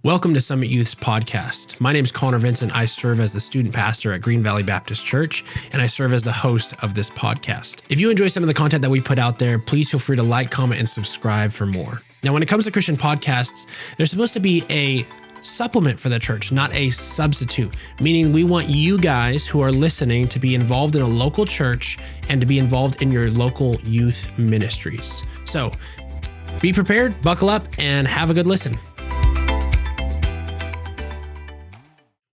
Welcome to Summit Youth's podcast. My name is Connor Vincent. I serve as the student pastor at Green Valley Baptist Church, and I serve as the host of this podcast. If you enjoy some of the content that we put out there, please feel free to like, comment, and subscribe for more. Now, when it comes to Christian podcasts, they're supposed to be a supplement for the church, not a substitute, meaning we want you guys who are listening to be involved in a local church and to be involved in your local youth ministries. So be prepared, buckle up, and have a good listen.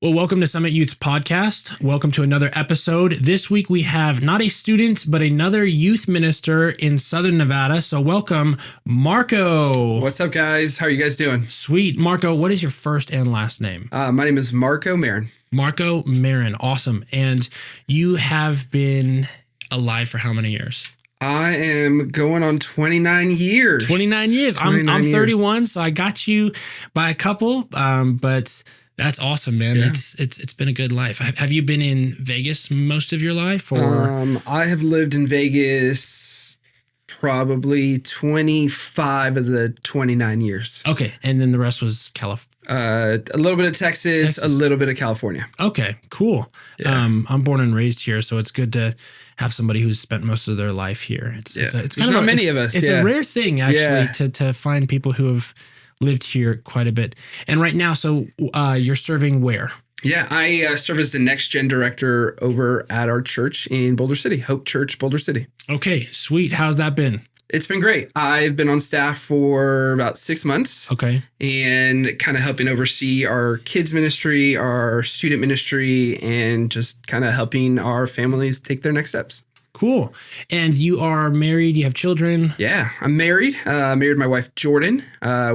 Well, welcome to Summit Youth's podcast. Welcome to another episode. This week we have not a student, but another youth minister in Southern Nevada. So welcome, Marko. What's up, guys? How are you guys doing? Sweet. Marko, what is your first and last name? My name is Marko Marin. Marko Marin. Awesome. And you have been alive for how many years? I am going on 29 years. 29 years. 29 I'm years. 31, so I got you by a couple, but that's awesome, man. Yeah. It's been a good life. Have you been in Vegas most of your life, or? I have lived in Vegas probably 25 of the 29 years. Okay, and then the rest was California. A little bit of Texas, a little bit of California. Okay, cool. Yeah. I'm born and raised here, so it's good to have somebody who's spent most of their life here. It's There's kind not of many of us. It's a rare thing, actually, Yeah. to find people who have lived here quite a bit. And right now, so you're serving where? Yeah, I serve as the next gen director over at our church in Boulder City, Hope Church Boulder City. Okay, sweet. How's that been? It's been great. I've been on staff for about 6 months. Okay. And kind of helping oversee our kids ministry, our student ministry, and just kind of helping our families take their next steps. Cool. And you are married, you have children? Yeah, I'm married. Married my wife, Jordan.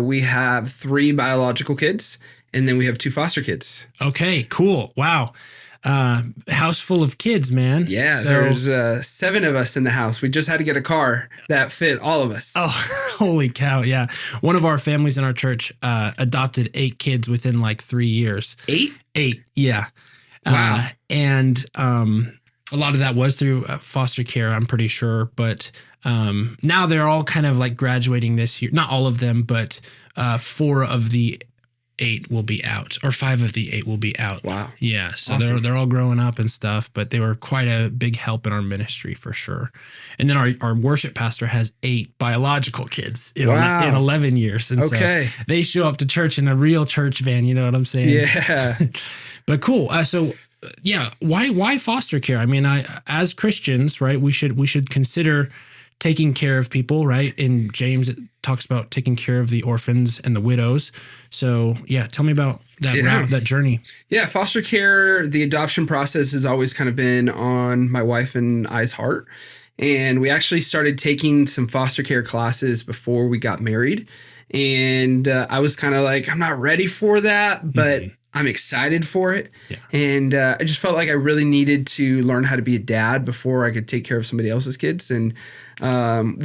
We have 3 biological kids, and then we have 2 foster kids. Okay, cool. Wow. House full of kids, man. Yeah, So, there's 7 of us in the house. We just had to get a car that fit all of us. oh, holy cow. Yeah. One of our families in our church adopted 8 kids within like 3 years. 8? 8. Yeah. Wow. And a lot of that was through foster care, I'm pretty sure. But now they're all kind of like graduating this year. Not all of them, but 4 of the 8 will be out, or 5 of the 8 will be out. Wow. Yeah. So Awesome. they're all growing up and stuff, but they were quite a big help in our ministry for sure. And then our worship pastor has 8 biological kids in 11 years. And Okay. so they show up to church in a real church van. You know what I'm saying? Yeah. But cool. Yeah, why foster care? I mean, as Christians, right, we should consider taking care of people, right? In James, it talks about taking care of the orphans and the widows. So, yeah, tell me about that route, that journey. Yeah, foster care, the adoption process has always kind of been on my wife and I's heart. And we actually started taking some foster care classes before we got married. And I was kind of like, I'm not ready for that, but I'm excited for it. Yeah. And I just felt like I really needed to learn how to be a dad before I could take care of somebody else's kids. And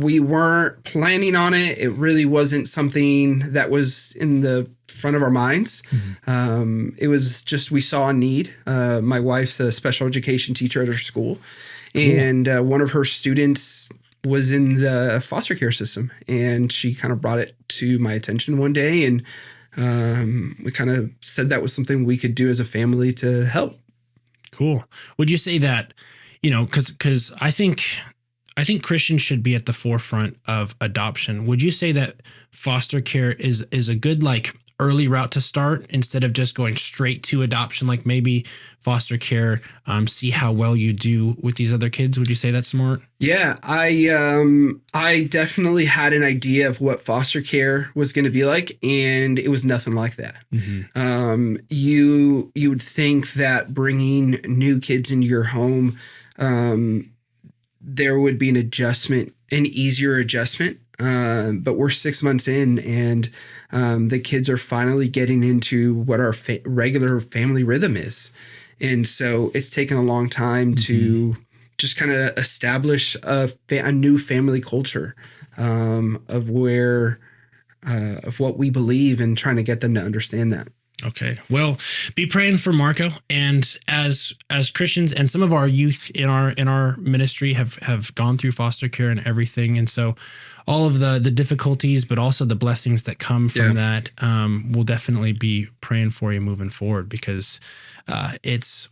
we weren't planning on it. It really wasn't something that was in the front of our minds. It was just we saw a need. My wife's a special education teacher at her school. And one of her students was in the foster care system. And she kind of brought it to my attention one day. And we kind of said that was something we could do as a family to help. Cool. Would you say that, because I think Christians should be at the forefront of adoption. Would you say that foster care is a good like early route to start instead of just going straight to adoption? Like maybe foster care, see how well you do with these other kids. Would you say that's smart? Yeah, I definitely had an idea of what foster care was going to be like, and it was nothing like that. You would think that bringing new kids into your home, there would be an easier adjustment. But we're 6 months in, and the kids are finally getting into what our regular family rhythm is. And so it's taken a long time to just kind of establish a new family culture of what we believe, and trying to get them to understand that. Okay. Well, be praying for Marko, and as Christians, and some of our youth in our ministry have gone through foster care and everything, and so all of the difficulties, but also the blessings that come from that, we'll definitely be praying for you moving forward, because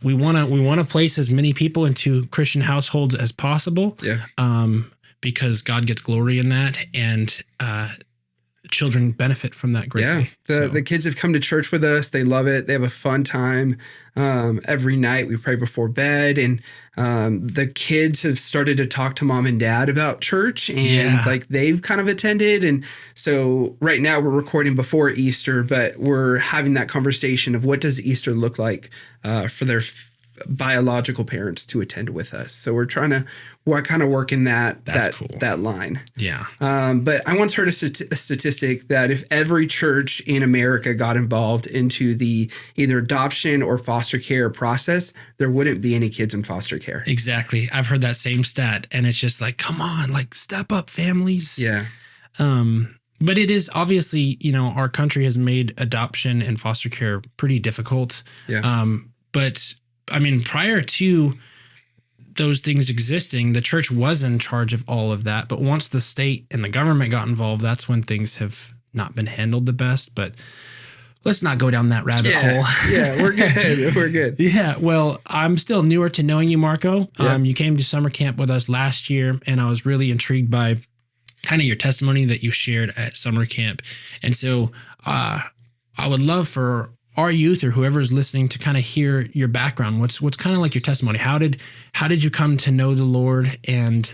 we want to place as many people into Christian households as possible. Because God gets glory in that, and children benefit from that greatly. The kids have come to church with us. They love it. They have a fun time. Every night we pray before bed, and the kids have started to talk to mom and dad about church, and like they've kind of attended. And so right now we're recording before Easter, but we're having that conversation of what does Easter look like for their biological parents to attend with us. So we're trying to kind of work in that line. Yeah. But I once heard a statistic that if every church in America got involved into the either adoption or foster care process, there wouldn't be any kids in foster care. Exactly. I've heard that same stat, and it's just like, come on, like step up, families. Yeah. But it is obviously, our country has made adoption and foster care pretty difficult. Yeah. But I mean, prior to those things existing, the church was in charge of all of that. But once the state and the government got involved, that's when things have not been handled the best. But let's not go down that rabbit hole. Yeah, we're good. We're good. Yeah. Well, I'm still newer to knowing you, Marko. You came to summer camp with us last year, and I was really intrigued by kind of your testimony that you shared at summer camp. And so I would love for our youth or whoever is listening to kind of hear your background. What's kind of like your testimony? How did you come to know the Lord, and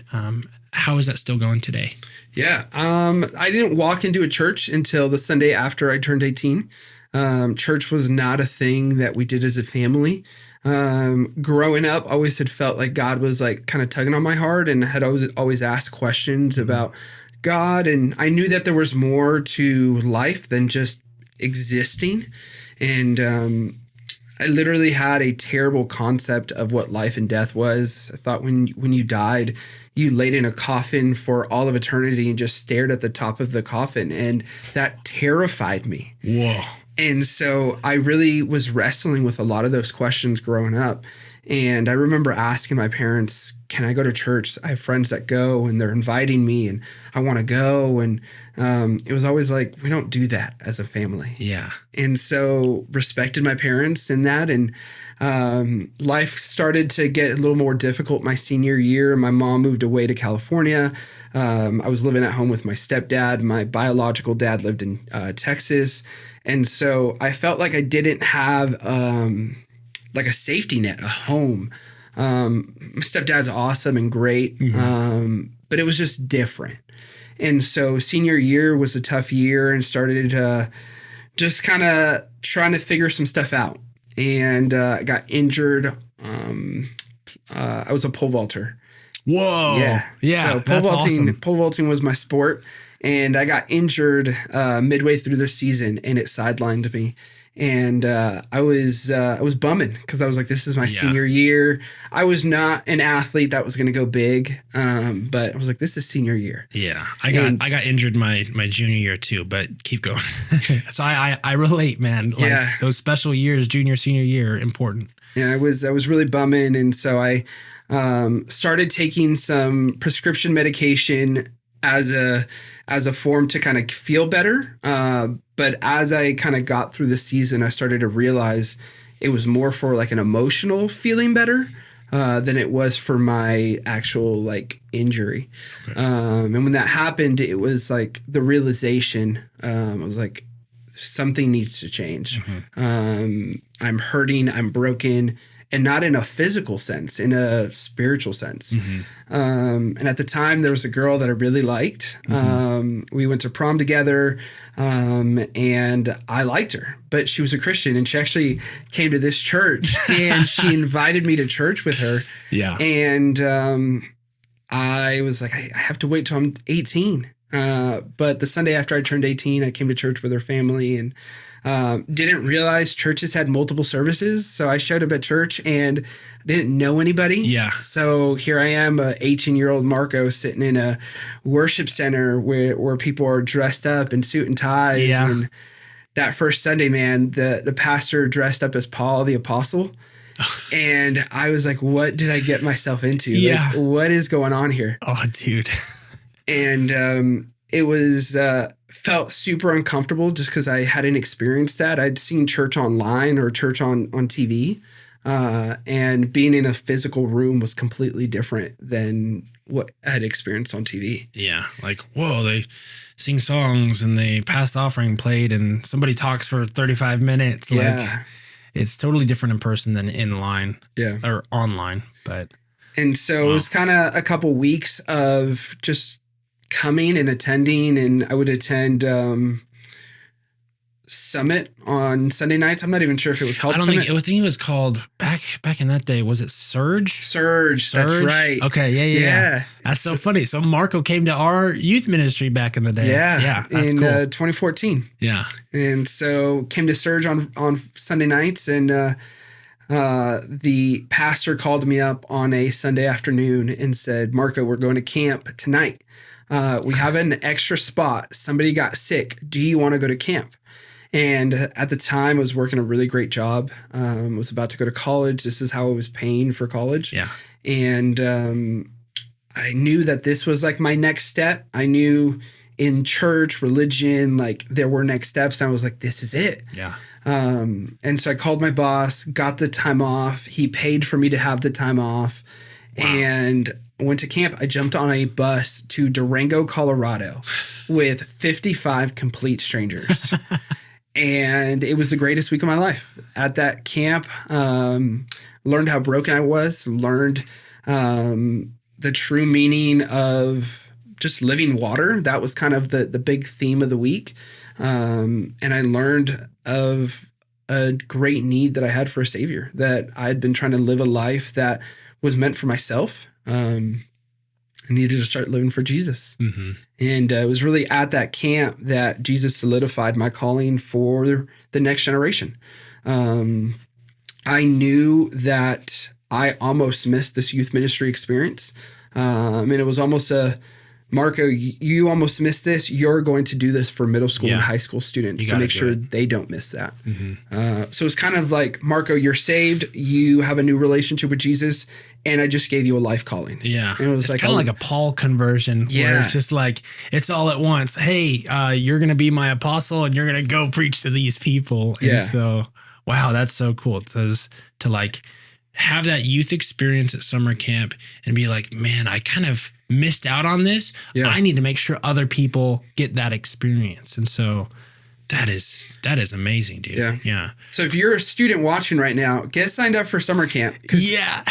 how is that still going today? Yeah. I didn't walk into a church until the Sunday after I turned 18. Church was not a thing that we did as a family. Growing up, always had felt like God was like kind of tugging on my heart, and had always asked questions about God. And I knew that there was more to life than just existing. And I literally had a terrible concept of what life and death was. I thought when you died, you laid in a coffin for all of eternity and just stared at the top of the coffin. And that terrified me. Whoa. And so I really was wrestling with a lot of those questions growing up. And I remember asking my parents, can I go to church? I have friends that go, and they're inviting me, and I want to go. And it was always like, we don't do that as a family. Yeah. And so respected my parents in that. And life started to get a little more difficult my senior year. My mom moved away to California. I was living at home with my stepdad. My biological dad lived in Texas. And so I felt like I didn't have like a safety net, a home. My stepdad's awesome and great, but it was just different. And so senior year was a tough year, and started just kind of trying to figure some stuff out. And I got injured. I was a pole vaulter. Whoa. Yeah. So pole vaulting was my sport. And I got injured midway through the season, and it sidelined me. And I was bumming, because I was like, this is my senior year. I was not an athlete that was going to go big, but I was like, this is senior year. Yeah, I got injured my junior year too, but keep going. So I relate, man. Like those special years, junior, senior year, are important. Yeah, I was really bumming, and so I started taking some prescription medication as a form to kind of feel better. But as I kind of got through the season, I started to realize it was more for like an emotional feeling better than it was for my actual like injury. Okay. And when that happened, it was like the realization, I was like, something needs to change. I'm hurting, I'm broken. And not in a physical sense, in a spiritual sense. And at the time, there was a girl that I really liked. We went to prom together, and I liked her. But she was a Christian, and she actually came to this church, and she invited me to church with her. Yeah. And I was like, I have to wait till I'm 18. But the Sunday after I turned 18, I came to church with her family, and didn't realize churches had multiple services. So I showed up at church and didn't know anybody. Yeah. So here I am, a 18-year-old Marko, sitting in a worship center where people are dressed up in suit and ties. Yeah. And that first Sunday, man, the pastor dressed up as Paul the Apostle. And I was like, what did I get myself into? Yeah. Like, what is going on here? Oh, dude. And it was felt super uncomfortable just because I hadn't experienced that. I'd seen church online or church on TV. And being in a physical room was completely different than what I had experienced on TV. Yeah. Like, whoa, they sing songs and they pass the offering plate and somebody talks for 35 minutes. Yeah. Like, it's totally different in person than in line. Yeah. Or online. But and so it was kind of a couple weeks of just coming and attending, and I would attend Summit on Sunday nights. I'm not even sure if it was called Summit. I think it was called back in that day. Was it Surge? Surge. That's right. Okay. Yeah. That's so funny. So Marko came to our youth ministry back in the day. Yeah. That's in cool. 2014. Yeah. And so came to Surge on Sunday nights, and the pastor called me up on a Sunday afternoon and said, Marko, we're going to camp tonight. We have an extra spot. Somebody got sick. Do you want to go to camp? And at the time, I was working a really great job. Was about to go to college. This is how I was paying for college. Yeah. And I knew that this was like my next step. I knew in church, religion, like there were next steps. And I was like, this is it. Yeah. And so I called my boss, got the time off. He paid for me to have the time off. Wow. And went to camp. I jumped on a bus to Durango, Colorado with 55 complete strangers. And it was the greatest week of my life. At that camp, learned how broken I was, learned the true meaning of just living water. That was kind of the big theme of the week. And I learned of a great need that I had for a savior, that I had been trying to live a life that was meant for myself. I needed to start living for Jesus. Mm-hmm. And it was really at that camp that Jesus solidified my calling for the next generation. I knew that I almost missed this youth ministry experience. And it was almost Marko, you almost missed this. You're going to do this for middle school and high school students to make sure they don't miss that. Mm-hmm. So it's kind of like, Marko, you're saved. You have a new relationship with Jesus, and I just gave you a life calling. Yeah. And it was it's kind of like a Paul conversion where it's just like, it's all at once. Hey, you're going to be my apostle and you're going to go preach to these people. And so, wow, that's so cool. It says to like have that youth experience at summer camp and be like, man, I kind of missed out on this. Yeah. I need to make sure other people get that experience. And so that is amazing, dude. Yeah. So if you're a student watching right now, get signed up for summer camp. Yeah.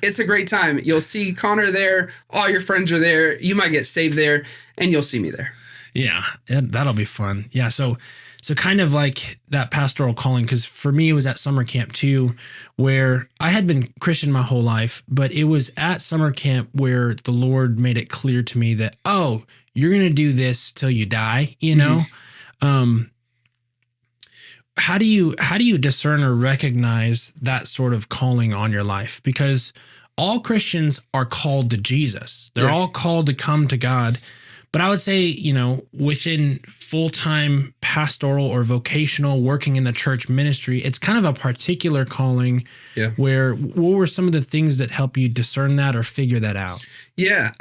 It's a great time. You'll see Connor there. All your friends are there. You might get saved there, and you'll see me there. Yeah. That'll be fun. Yeah. So kind of like that pastoral calling, because for me, it was at summer camp too, where I had been Christian my whole life, but it was at summer camp where the Lord made it clear to me that, oh, you're going to do this till you die, you know? How do you discern or recognize that sort of calling on your life? Because all Christians are called to Jesus. They're all called to come to God. But I would say, within full-time pastoral or vocational working in the church ministry, it's kind of a particular calling where what were some of the things that help you discern that or figure that out? Yeah,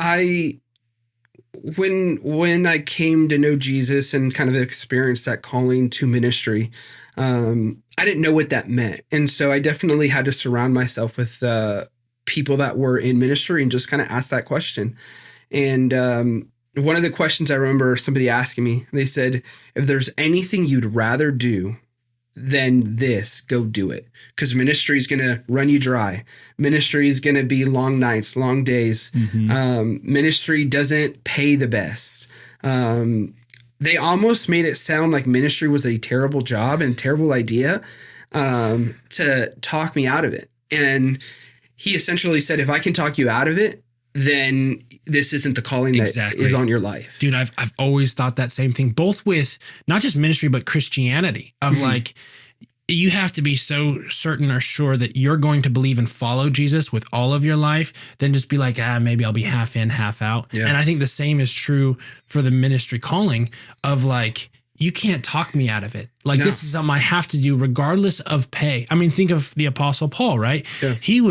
when I came to know Jesus and kind of experienced that calling to ministry, I didn't know what that meant. And so I definitely had to surround myself with people that were in ministry and just kind of ask that question. And one of the questions I remember somebody asking me, they said, if there's anything you'd rather do than this, go do it. Because ministry is going to run you dry. Ministry is going to be long nights, long days. Mm-hmm. Ministry doesn't pay the best. They almost made it sound like ministry was a terrible job and terrible idea to talk me out of it. And he essentially said, if I can talk you out of it, then this isn't the calling that is on your life. Dude, I've always thought that same thing, both with not just ministry, but Christianity of like, you have to be so certain or sure that you're going to believe and follow Jesus with all of your life, then just be like, maybe I'll be half in, half out. Yeah. And I think the same is true for the ministry calling of like, you can't talk me out of it. Like, No. this is something I have to do regardless of pay. I mean, think of the Apostle Paul, right? Yeah. He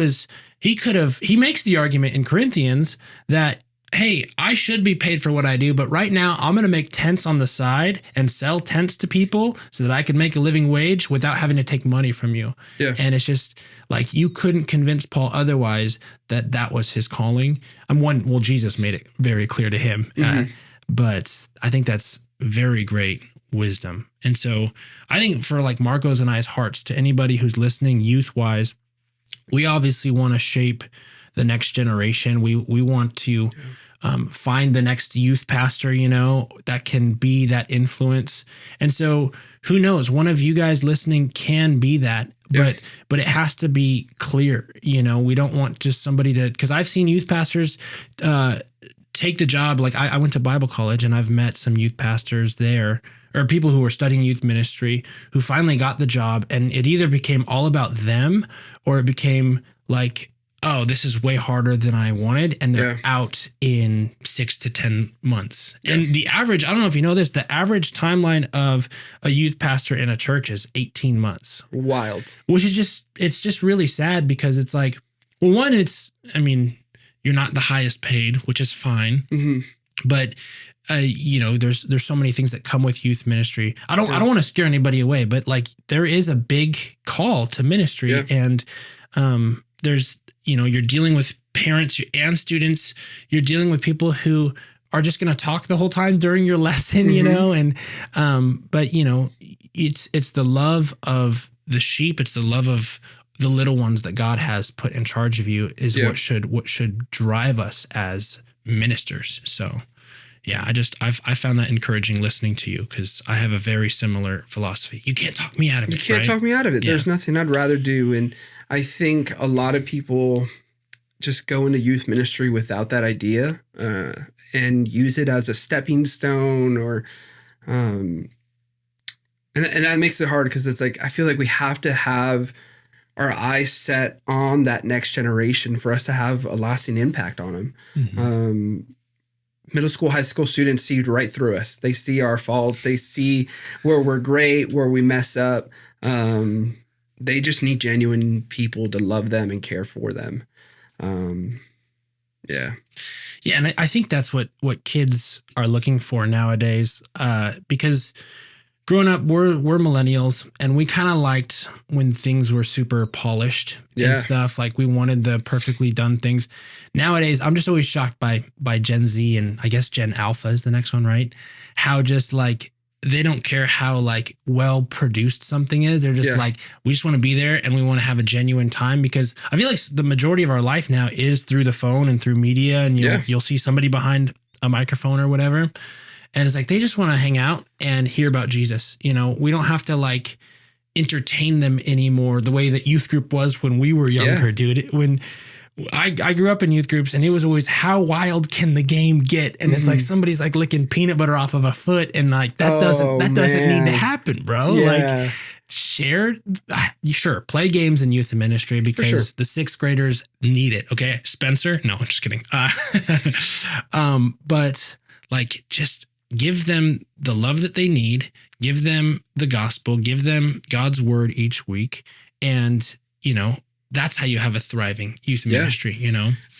makes the argument in Corinthians that, hey, I should be paid for what I do, but right now I'm going to make tents on the side and sell tents to people so that I can make a living wage without having to take money from you. Yeah. And it's just like, you couldn't convince Paul otherwise that was his calling. Jesus made it very clear to him. But I think that's very great wisdom. And so I think for like Marco's and I's hearts, to anybody who's listening youth wise, we obviously want to shape the next generation. We want to find the next youth pastor, that can be that influence. And so who knows, one of you guys listening can be that, but it has to be clear. We don't want just somebody because I've seen youth pastors take the job. Like I went to Bible college and I've met some youth pastors there, or people who were studying youth ministry, who finally got the job, and it either became all about them or it became like, oh, this is way harder than I wanted. And they're out in 6 to 10 months. Yeah. And the average, I don't know if you know this, the average timeline of a youth pastor in a church is 18 months. Wild. Which is it's just really sad, because it's like, well, one, you're not the highest paid, which is fine. Mm-hmm. But there's so many things that come with youth ministry. I don't want to scare anybody away, but like, there is a big call to ministry, and there's, you're dealing with parents and students. You're dealing with people who are just going to talk the whole time during your lesson, and but it's the love of the sheep. It's the love of the little ones that God has put in charge of you is what should drive us as ministers. So yeah, I found that encouraging listening to you, because I have a very similar philosophy. You can't talk me out of it. You can't talk me out of it. Yeah. There's nothing I'd rather do. And I think a lot of people just go into youth ministry without that idea and use it as a stepping stone, or and that makes it hard, because it's like, I feel like we have to have our eyes set on that next generation for us to have a lasting impact on them. Mm-hmm. Middle school, high school students see right through us. They see our faults. They see where we're great, where we mess up. They just need genuine people to love them and care for them. Yeah. And I think that's what kids are looking for nowadays, because growing up, we're millennials, and we kind of liked when things were super polished and stuff. Like, we wanted the perfectly done things. Nowadays, I'm just always shocked by Gen Z, and I guess Gen Alpha is the next one, right? How just like, they don't care how like well produced something is. They're just like, we just want to be there and we want to have a genuine time, because I feel like the majority of our life now is through the phone and through media, and you'll see somebody behind a microphone or whatever. And it's like, they just want to hang out and hear about Jesus. We don't have to like entertain them anymore the way that youth group was when we were younger, dude. When I grew up in youth groups, and it was always, how wild can the game get? And it's like, somebody's like licking peanut butter off of a foot, and like, that doesn't need to happen, bro. Like, sure, play games in youth ministry, because the 6th graders need it. Okay, Spencer? No, I'm just kidding. But like, just give them the love that they need, give them the gospel, give them God's word each week. And, that's how you have a thriving youth ministry,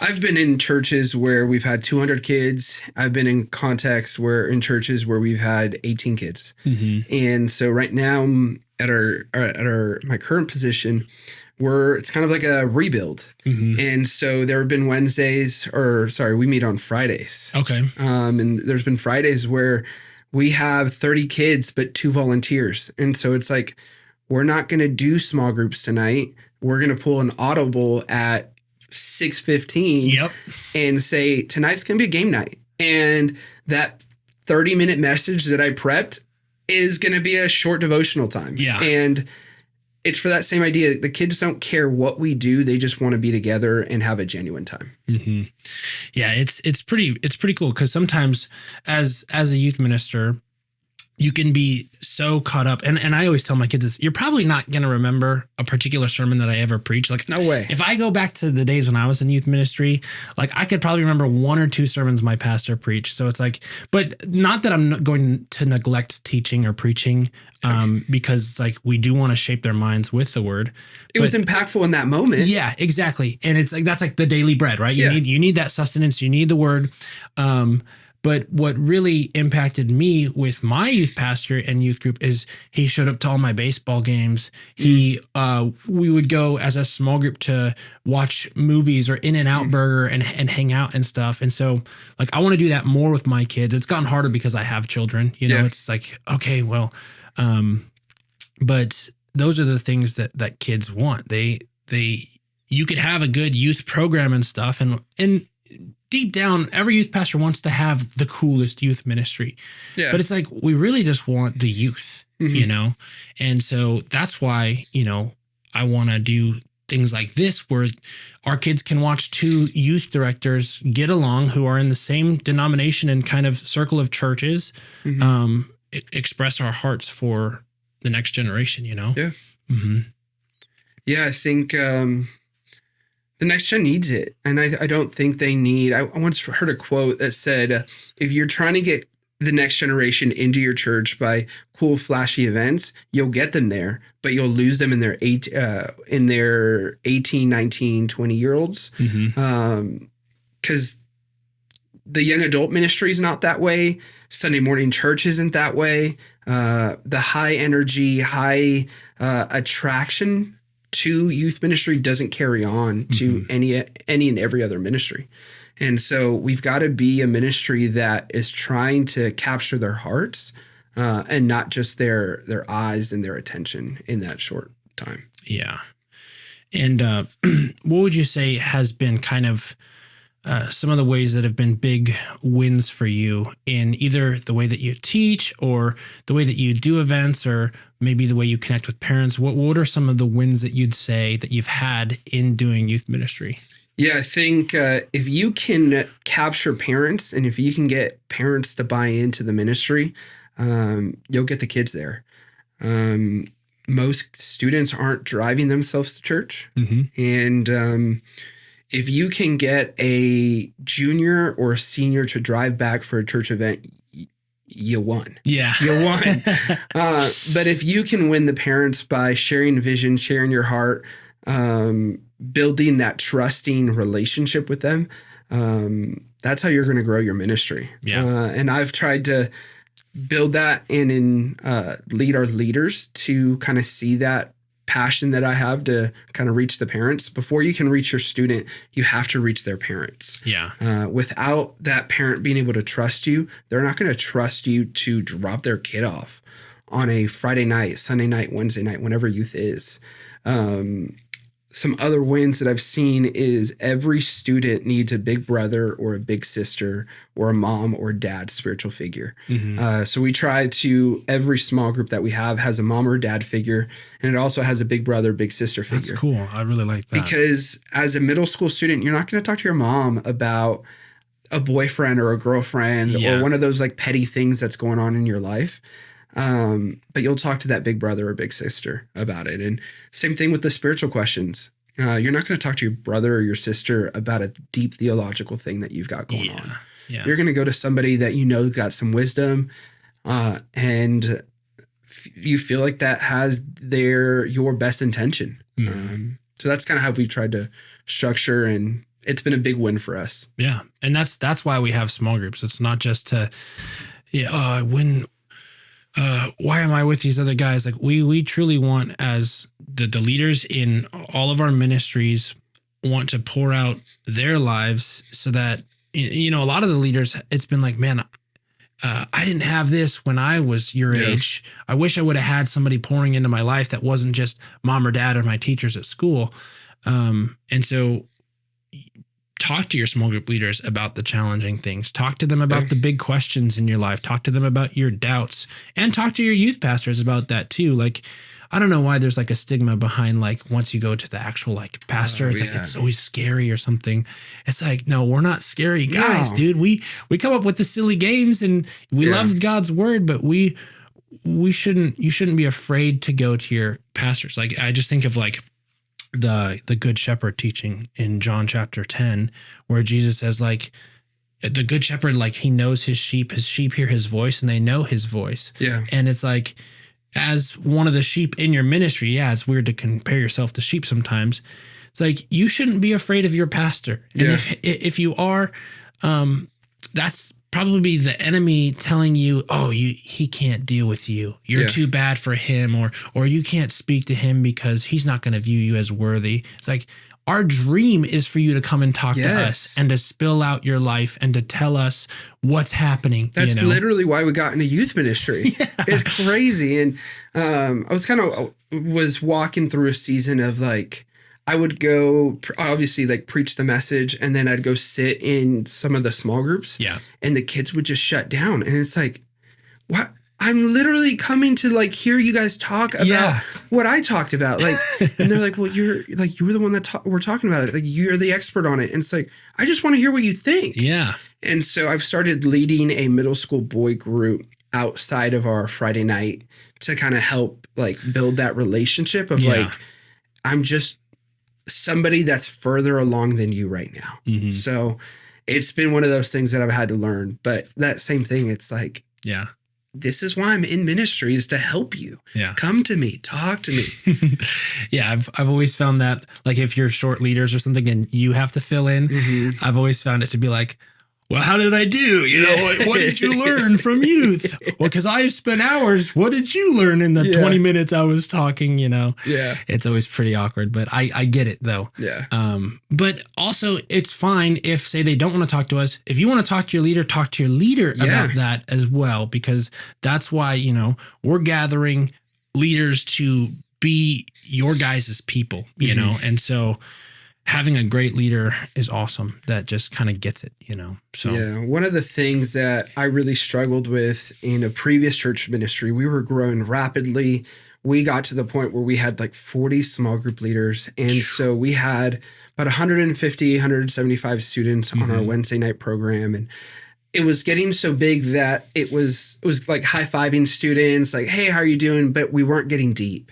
I've been in churches where we've had 200 kids. I've been in contexts in churches where we've had 18 kids. Mm-hmm. And so right now at my current position, it's kind of like a rebuild. Mm-hmm. And so there have been we meet on Fridays. Okay. And there's been Fridays where we have 30 kids, but 2 volunteers. And so it's like, we're not going to do small groups tonight. We're going to pull an audible at 6:15 and say, tonight's going to be a game night. And that 30-minute message that I prepped is going to be a short devotional time. Yeah. And it's for that same idea. The kids don't care what we do. They just want to be together and have a genuine time. Mm-hmm. Yeah, it's pretty cool, because sometimes as a youth minister, you can be so caught up. And I always tell my kids this, you're probably not going to remember a particular sermon that I ever preached. Like, No way. If I go back to the days when I was in youth ministry, like I could probably remember 1 or 2 sermons my pastor preached. So it's like, but not that I'm not going to neglect teaching or preaching, because it's like we do want to shape their minds with the word. It was impactful in that moment. Yeah, exactly. And it's like, that's like the daily bread, right? You need that sustenance. You need the word. But what really impacted me with my youth pastor and youth group is he showed up to all my baseball games. We would go as a small group to watch movies or In-N-Out Burger and hang out and stuff. And so like, I want to do that more with my kids. It's gotten harder because I have children, it's like, okay, well, but those are the things that kids want. You could have a good youth program and stuff. And deep down, every youth pastor wants to have the coolest youth ministry. Yeah. But it's like, we really just want the youth, And so that's why, I want to do things like this where our kids can watch 2 youth directors get along who are in the same denomination and kind of circle of churches, express our hearts for the next generation, Yeah. Mm-hmm. Yeah, I think the next gen needs it. And I don't think they need, I once heard a quote that said, if you're trying to get the next generation into your church by cool, flashy events, you'll get them there, but you'll lose them in their 18, 19, 20-year-olds. Because the young adult ministry is not that way. Sunday morning church isn't that way. The high energy, high attraction to youth ministry doesn't carry on to any and every other ministry. And so we've got to be a ministry that is trying to capture their hearts and not just their eyes and their attention in that short time. Yeah. And what would you say has been kind of some of the ways that have been big wins for you in either the way that you teach or the way that you do events or maybe the way you connect with parents? What are some of the wins that you'd say that you've had in doing youth ministry? Yeah, I think if you can capture parents and if you can get parents to buy into the ministry, you'll get the kids there. Most students aren't driving themselves to church. And if you can get a junior or a senior to drive back for a church event, you won. Yeah. You won. But if you can win the parents by sharing vision, sharing your heart, building that trusting relationship with them, that's how you're going to grow your ministry. Yeah. And I've tried to build that and lead our leaders to kind of see that passion that I have to kind of reach the parents. Before you can reach your student, you have to reach their parents. Yeah. Without that parent being able to trust you, they're not going to trust you to drop their kid off on a Friday night, Sunday night, Wednesday night, whenever youth is. Some other wins that I've seen is every student needs a big brother or a big sister or a mom or dad spiritual figure. So we try to, every small group that we have has a mom or dad figure, and it also has a big brother, big sister figure. That's cool. I really like that. Because as a middle school student, you're not going to talk to your mom about a boyfriend or a girlfriend or one of those like petty things that's going on in your life. But you'll talk to that big brother or big sister about it. And same thing with the spiritual questions. You're not going to talk to your brother or your sister about a deep theological thing that you've got going on. Yeah. You're going to go to somebody that you know got some wisdom, and you feel like that has your best intention. So that's kind of how we've tried to structure, and it's been a big win for us. Yeah. And that's why we have small groups. It's not just to, why am I with these other guys? Like we truly want, as the leaders in all of our ministries, want to pour out their lives so that, a lot of the leaders, it's been like, man, I didn't have this when I was your age. I wish I would have had somebody pouring into my life that wasn't just mom or dad or my teachers at school. And so talk to your small group leaders about the challenging things. Talk to them about the big questions in your life. Talk to them about your doubts, and talk to your youth pastors about that too. Like, I don't know why there's like a stigma behind like once you go to the actual like pastor, it's like it's always scary or something. It's like, no, we're not scary guys, dude. We come up with the silly games and we love God's word, but we you shouldn't be afraid to go to your pastors. Like, I just think of like the Good Shepherd teaching in John chapter 10, where Jesus says, like, the Good Shepherd, like, he knows his sheep hear his voice and they know his voice. Yeah. And it's like, as one of the sheep in your ministry, yeah, it's weird to compare yourself to sheep sometimes. It's like, you shouldn't be afraid of your pastor. And if you are, that's probably the enemy telling you, oh, he can't deal with you. You're too bad for him, or you can't speak to him because he's not going to view you as worthy. It's like, our dream is for you to come and talk to us and to spill out your life and to tell us what's happening. That's literally why we got into youth ministry. Yeah. It's crazy. And I was walking through a season of like, I would go obviously like preach the message, and then I'd go sit in some of the small groups. Yeah. And the kids would just shut down. And it's like, what? I'm literally coming to like hear you guys talk about what I talked about. Like, and they're like, well, you were the one that we're talking about it. Like, you're the expert on it. And it's like, I just want to hear what you think. Yeah. And so I've started leading a middle school boy group outside of our Friday night to kind of help like build that relationship of like, I'm just somebody that's further along than you right now. Mm-hmm. So it's been one of those things that I've had to learn. But that same thing, it's like, this is why I'm in ministry, is to help you. Yeah. Come to me, talk to me. I've always found that, like, if you're short leaders or something and you have to fill in, I've always found it to be like, well, how did I do? You know, what did you learn from youth? Well, because I spent hours. What did you learn in the 20 minutes I was talking? You know, it's always pretty awkward, but I get it though. Yeah. But also it's fine if, say, they don't want to talk to us. If you want to talk to your leader about that as well, because that's why, you know, we're gathering leaders to be your guys' people, you know, and so having a great leader is awesome. That just kind of gets it, you know? So one of the things that I really struggled with in a previous church ministry, we were growing rapidly. We got to the point where we had like 40 small group leaders. And so we had about 150, 175 students on our Wednesday night program. And it was getting so big that it was like high-fiving students, like, hey, how are you doing? But we weren't getting deep.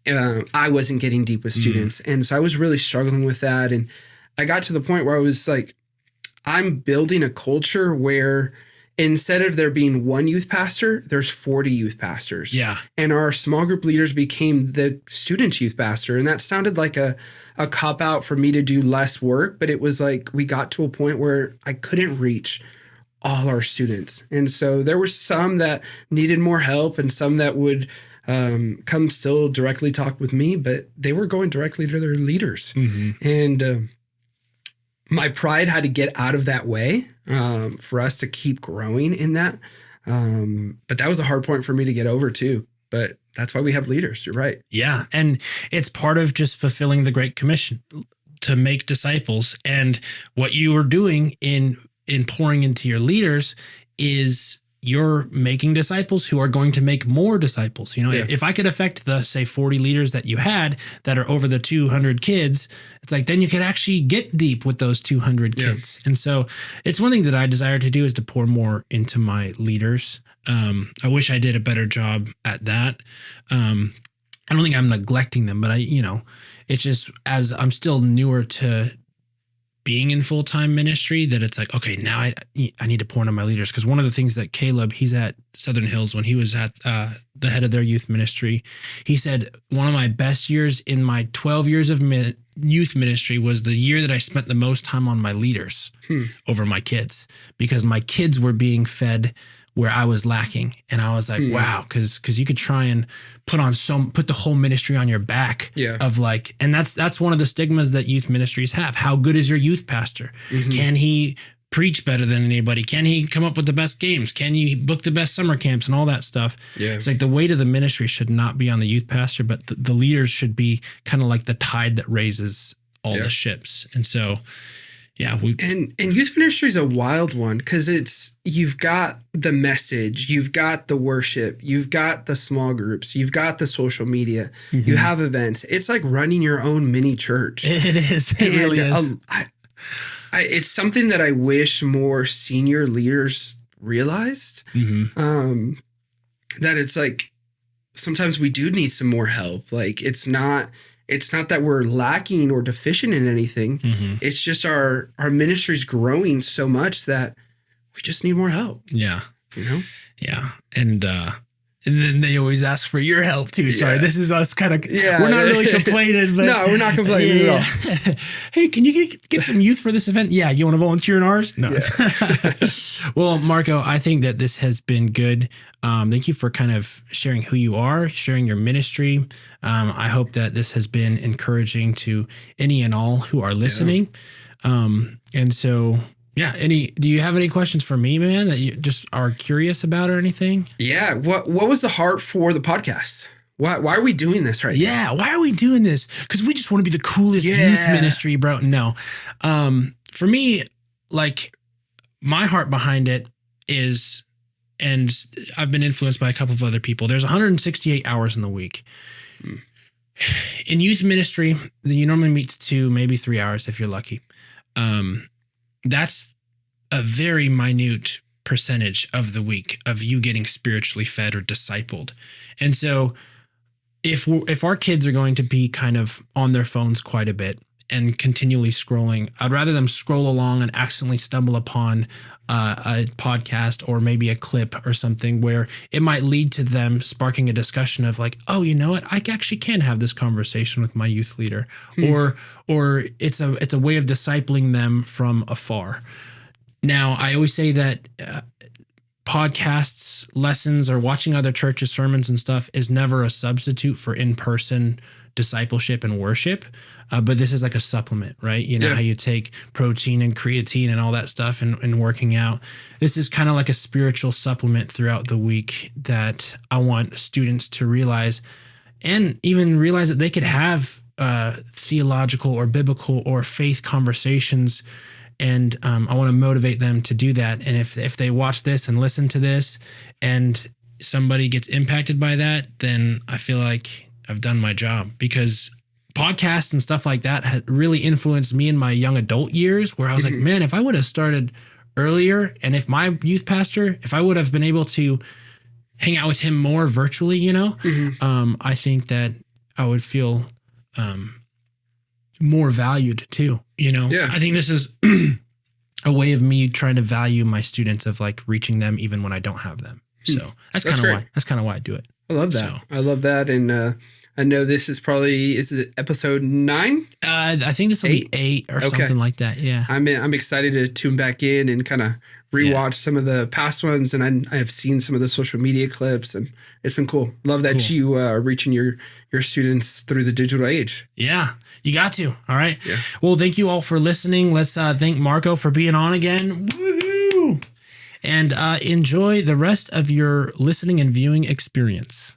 I wasn't getting deep with students. And so I was really struggling with that. And I got to the point where I was like, I'm building a culture where instead of there being one youth pastor, there's 40 youth pastors. Yeah. And our small group leaders became the student youth pastor. And that sounded like a cop out for me to do less work. But it was like, we got to a point where I couldn't reach all our students. And so there were some that needed more help and some that would come still directly talk with me, but they were going directly to their leaders. And my pride had to get out of that way for us to keep growing in that. But that was a hard point for me to get over too. But that's why we have leaders. You're right. Yeah. And it's part of just fulfilling the Great Commission to make disciples. And what you are doing in pouring into your leaders is you're making disciples who are going to make more disciples. You know, if I could affect the, say, 40 leaders that you had that are over the 200 kids, it's like, then you could actually get deep with those 200 kids. And so it's one thing that I desire to do is to pour more into my leaders. I wish I did a better job at that. I don't think I'm neglecting them, but it's just, as I'm still newer to being in full-time ministry, that it's like, okay, now I need to pour into my leaders. Because one of the things that Caleb, he's at Southern Hills, when he was at the head of their youth ministry, he said, one of my best years in my 12 years of youth ministry was the year that I spent the most time on my leaders over my kids, because my kids were being fed where I was lacking. And I was like, wow, because you could try and put the whole ministry on your back of like, and that's one of the stigmas that youth ministries have. How good is your youth pastor? Can he preach better than anybody? Can he come up with the best games? Can he book the best summer camps and all that stuff? Yeah. It's like the weight of the ministry should not be on the youth pastor, but the leaders should be kind of like the tide that raises all the ships. And so, and youth ministry is a wild one, because you've got the message, you've got the worship, you've got the small groups, you've got the social media, you have events. It's like running your own mini church. It is. It really is. It's something that I wish more senior leaders realized. that it's like sometimes we do need some more help. Like it's not that we're lacking or deficient in anything. Mm-hmm. It's just our ministry's growing so much that we just need more help. Yeah. You know? Yeah. And then they always ask for your help too. Sorry, this is us kind of, we're not really complaining. But no, we're not complaining at all. Hey, can you get some youth for this event? Yeah. You want to volunteer in ours? No. Yeah. Well, Marko, I think that this has been good. Thank you for kind of sharing who you are, sharing your ministry. I hope that this has been encouraging to any and all who are listening. And so, do you have any questions for me, man, that you just are curious about or anything? Yeah. What was the heart for the podcast? Why are we doing this right now? Yeah. Why are we doing this? Because we just want to be the coolest youth ministry, bro. No. For me, like my heart behind it is, and I've been influenced by a couple of other people. There's 168 hours in the week. In youth ministry, you normally meet 2, maybe 3 hours if you're lucky. That's a very minute percentage of the week of you getting spiritually fed or discipled. And so if our kids are going to be kind of on their phones quite a bit and continually scrolling, I'd rather them scroll along and accidentally stumble upon a podcast or maybe a clip or something where it might lead to them sparking a discussion of like, oh, you know what? I actually can have this conversation with my youth leader, or it's a way of discipling them from afar. Now, I always say that podcasts, lessons, or watching other churches' sermons and stuff is never a substitute for in-person discipleship and worship. But this is like a supplement, right? You know, how you take protein and creatine and all that stuff and working out. This is kind of like a spiritual supplement throughout the week that I want students to realize, and even realize that they could have theological or biblical or faith conversations. And I want to motivate them to do that. And if they watch this and listen to this and somebody gets impacted by that, then I feel like I've done my job, because podcasts and stuff like that had really influenced me in my young adult years, where I was like, man, if I would have started earlier, and if my youth pastor, if I would have been able to hang out with him more virtually, you know, I think that I would feel more valued too, you know? Yeah. I think this is a way of me trying to value my students, of like reaching them even when I don't have them. So that's kind of why I do it. I love that. I love that. And I know this is probably, is it episode 9? I think this will be 8 or something like that. Yeah. I'm excited to tune back in and kind of rewatch some of the past ones. And I have seen some of the social media clips, and it's been cool. Love that you are reaching your students through the digital age. Yeah, you got to. All right. Yeah. Well, thank you all for listening. Let's thank Marko for being on again. Woohoo! And enjoy the rest of your listening and viewing experience.